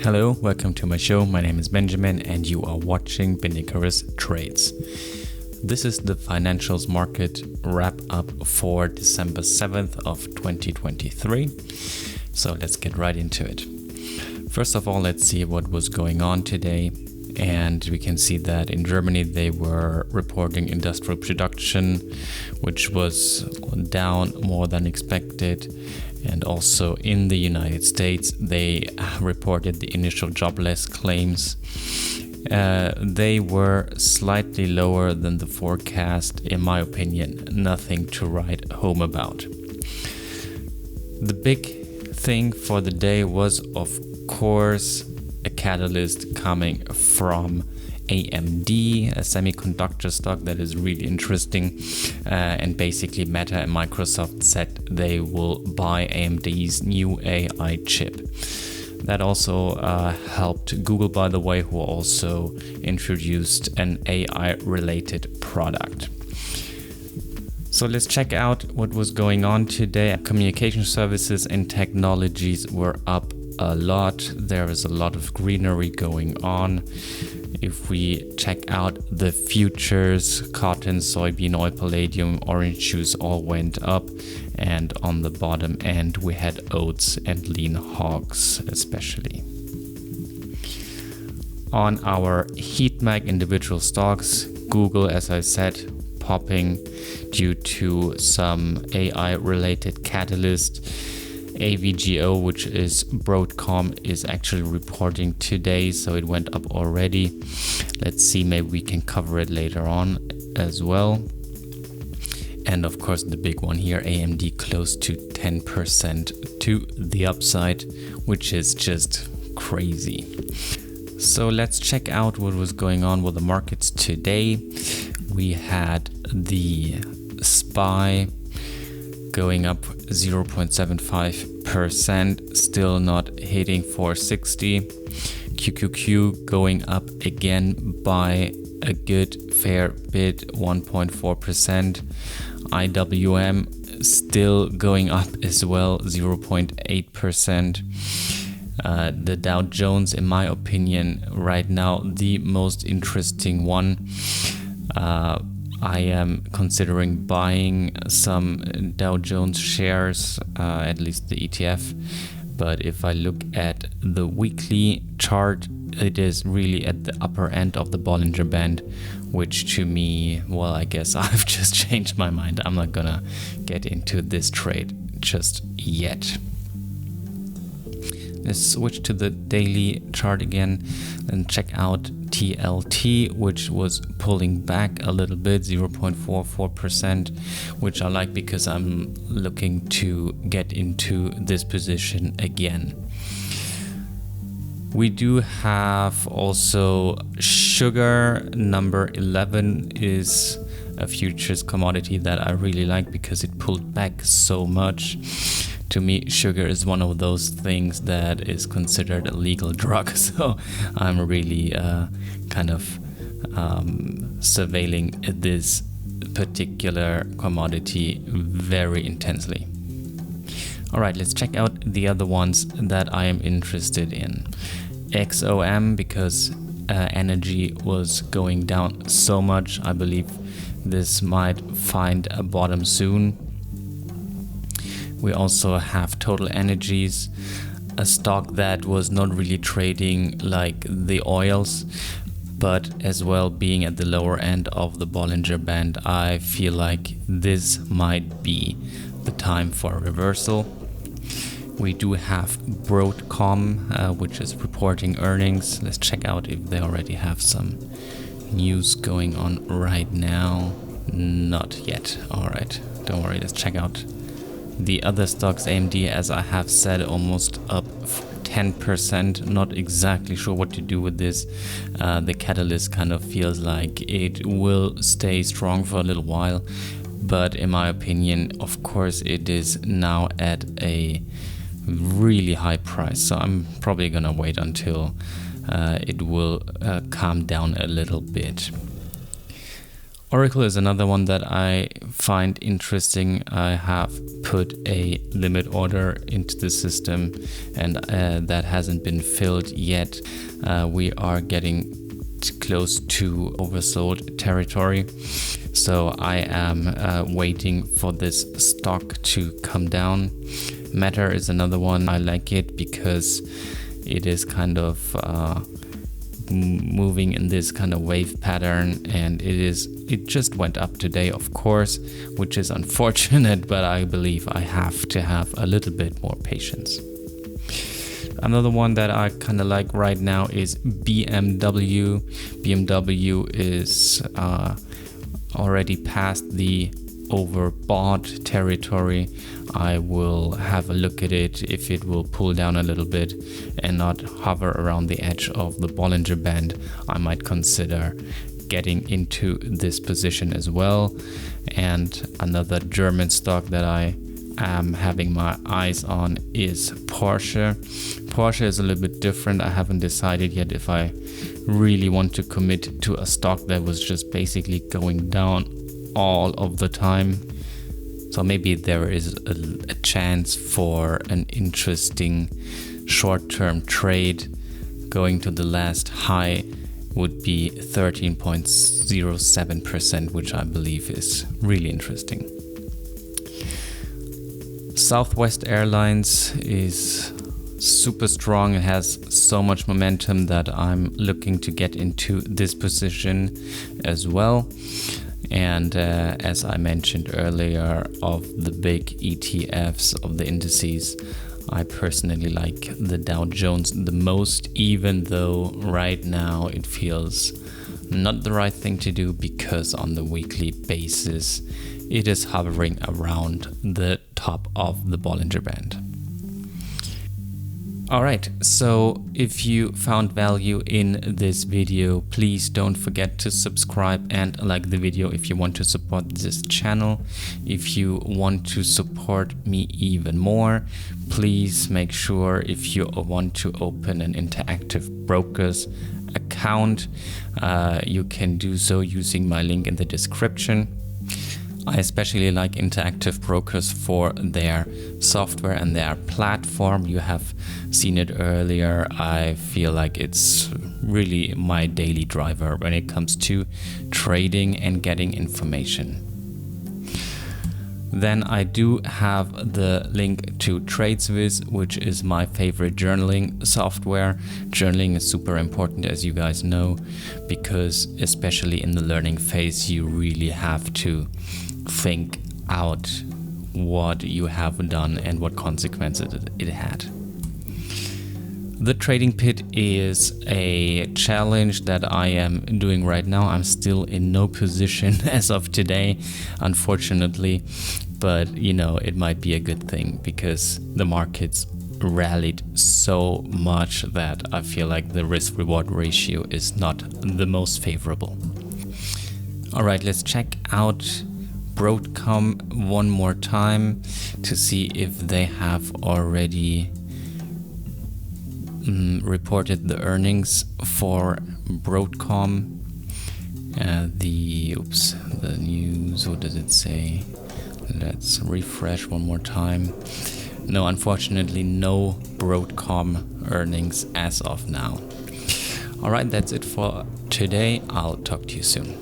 Hello, welcome to my show. My name is Benjamin and you are watching Benicarus Trades. This is the financials market wrap up for December 7th of 2023. So let's get right into it. First of all, let's see what was going on today. And we can see that in Germany, they were reporting industrial production, which was down more than expected. And also in the United States, they reported the initial jobless claims. They were slightly lower than the forecast. In my opinion, nothing to write home about. The big thing for the day was, of course, a catalyst coming from AMD, a semiconductor stock that is really interesting. And basically Meta and Microsoft said they will buy AMD's new AI chip. That also helped Google, by the way, who also introduced an AI-related product. So let's check out what was going on today. Communication services and technologies were up a lot. There is a lot of greenery going on. If we check out the futures, cotton, soybean oil, palladium, orange juice all went up. And on the bottom end, we had oats and lean hogs especially. On our heat map individual stocks, Google, as I said, popping due to some AI-related catalyst. AVGO, which is Broadcom, is actually reporting today, so it went up already. Let's see, maybe we can cover it later on as well. And of course, the big one here, AMD, close to 10% to the upside, which is just crazy. So let's check out what was going on with the markets today. We had the SPY going up 0.75%, still not hitting 460. QQQ going up again by a good fair bit, 1.4%. IWM still going up as well, 0.8%. The Dow Jones, in my opinion, right now, the most interesting one. I am considering buying some Dow Jones shares, at least the ETF. But if I look at the weekly chart, it is really at the upper end of the Bollinger Band, which to me, well, I guess I've just changed my mind. I'm not gonna get into this trade just yet. Let's switch to the daily chart again and check out TLT, which was pulling back a little bit, 0.44%, which I like because I'm looking to get into this position again. We do have also sugar. Number 11 is a futures commodity that I really like because it pulled back so much. To me, sugar is one of those things that is considered a legal drug, so I'm really surveilling this particular commodity very intensely. All right, let's check out the other ones that I am interested in. XOM, because energy was going down so much, I believe this might find a bottom soon. We also have Total Energies, a stock that was not really trading like the oils, but as well being at the lower end of the Bollinger Band. I feel like this might be the time for a reversal. We do have Broadcom, which is reporting earnings. Let's check out if they already have some news going on right now. Not yet. All right, don't worry, let's check out the other stocks. AMD, as I have said, almost up 10%. Not exactly sure what to do with this. The catalyst kind of feels like it will stay strong for a little while. But in my opinion, of course, it is now at a really high price. So I'm probably going to wait until it will calm down a little bit. Oracle is another one that I find interesting. I have put a limit order into the system, and that hasn't been filled yet. We are getting close to oversold territory, so I am waiting for this stock to come down. META is another one. I like it because it is kind of moving in this kind of wave pattern, and it just went up today, of course, which is unfortunate, but I believe I have to have a little bit more patience. Another one that I kind of like right now is BMW. BMW is already past the overbought territory. I will have a look at it. If it will pull down a little bit and not hover around the edge of the Bollinger Band, I might consider getting into this position as well. And another German stock that I am having my eyes on is Porsche. Porsche is a little bit different. I haven't decided yet if I really want to commit to a stock that was just basically going down all of the time. So maybe there is a chance for an interesting short-term trade. Going to the last high would be 13.07%, which I believe is really interesting. Southwest Airlines is super strong. It has so much momentum that I'm looking to get into this position as well. And as I mentioned earlier, of the big ETFs, of the indices, I personally like the Dow Jones the most, even though right now it feels not the right thing to do, because on the weekly basis it is hovering around the top of the Bollinger Band. Alright, so if you found value in this video, please don't forget to subscribe and like the video if you want to support this channel. If you want to support me even more, please make sure, if you want to open an Interactive Brokers account, you can do so using my link in the description. I especially like Interactive Brokers for their software and their platform. You have seen it earlier. I feel like it's really my daily driver when it comes to trading and getting information. Then I do have the link to Tradesviz, which is my favorite journaling software. Journaling is super important, as you guys know, because especially in the learning phase, you really have to think out what you have done and what consequences it had. The Trading Pit is a challenge that I am doing right now. I'm still in no position as of today, unfortunately, but you know, it might be a good thing because the markets rallied so much that I feel like the risk-reward ratio is not the most favorable. All right, let's check out Broadcom one more time to see if they have already reported the earnings for Broadcom. The news, what does it say? Let's refresh one more time. No, unfortunately, no Broadcom earnings as of now. All right, that's it for today. I'll talk to you soon.